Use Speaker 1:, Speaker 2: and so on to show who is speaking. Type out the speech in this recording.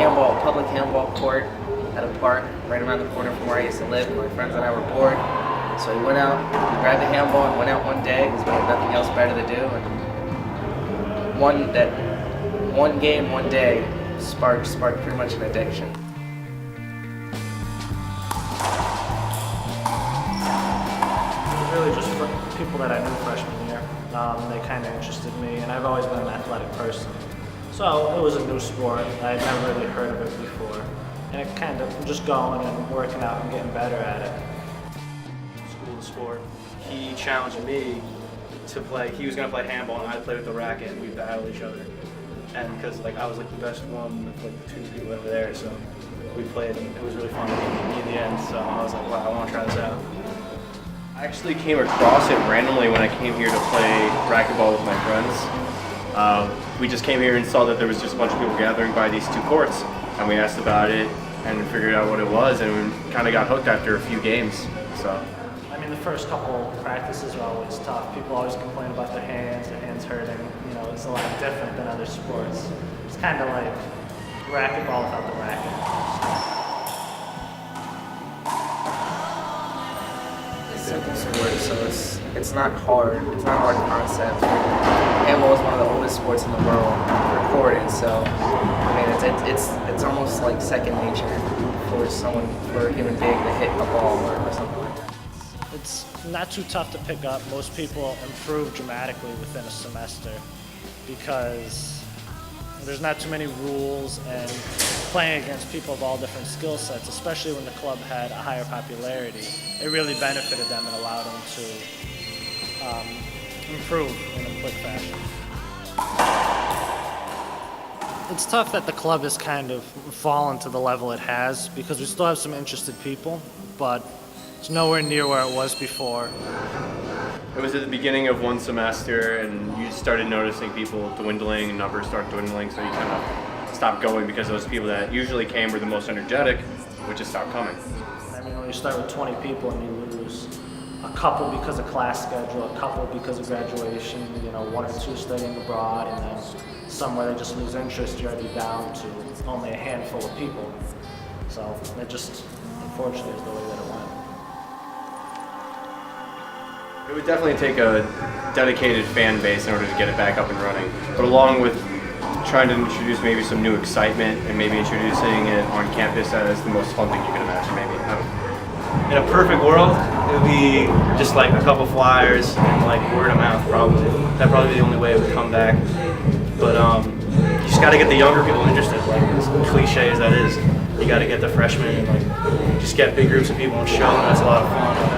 Speaker 1: handball, public handball court at a park right around the corner from where I used to live. My friends and I were bored, so we went out, we grabbed the handball and went out one day because we had nothing else better to do. And one game, one day sparked pretty much an addiction.
Speaker 2: Really just for people that I knew freshman year. They kind of interested me, and I've always been an athletic person. So it was a new sport. I had never really heard of it before. And it kind of just going and working out and getting better at it.
Speaker 3: School to sport. He challenged me to play. He was going to play handball, and I'd play with the racket, and we'd battle each other. And because I was the best one with the two people over there, so we played, and it was really fun to beat me in the end. So I was like, wow, I want to try this out.
Speaker 4: I actually came across it randomly when I came here to play racquetball with my friends. We just came here and saw that there was just a bunch of people gathering by these two courts, and we asked about it and figured out what it was, and we kind of got hooked after a few games. So.
Speaker 2: I mean, the first couple practices are always tough. People always complain about their hands hurting. You know, it's a lot different than other sports. It's kind of like racquetball without the racket.
Speaker 1: Simple sport, so it's not hard. It's not a hard concept. Handball is one of the oldest sports in the world recorded, so I mean it's almost like second nature for a human being to hit a ball or something like that.
Speaker 2: It's not too tough to pick up. Most people improve dramatically within a semester because there's not too many rules, and playing against people of all different skill sets, especially when the club had a higher popularity, it really benefited them and allowed them to improve in a quick fashion. It's tough that the club has kind of fallen to the level it has because we still have some interested people, but it's nowhere near where it was before.
Speaker 4: It was at the beginning of one semester, and you started noticing people dwindling, and numbers start dwindling, so you kind of stopped going because those people that usually came were the most energetic, would just stop coming.
Speaker 2: I mean, when you start with 20 people and you lose a couple because of class schedule, a couple because of graduation, you know, one or two studying abroad, and then somewhere they just lose interest, you're already down to only a handful of people. So it just, unfortunately, is the way that it went.
Speaker 4: It would definitely take a dedicated fan base in order to get it back up and running. But along with trying to introduce maybe some new excitement and maybe introducing it on campus as the most fun thing you can imagine, maybe.
Speaker 3: In a perfect world, it would be just like a couple flyers and like word of mouth probably. That'd probably be the only way it would come back. But you just got to get the younger people interested, like as cliche as that is. You got to get the freshmen and like just get big groups of people and show them that's a lot of fun.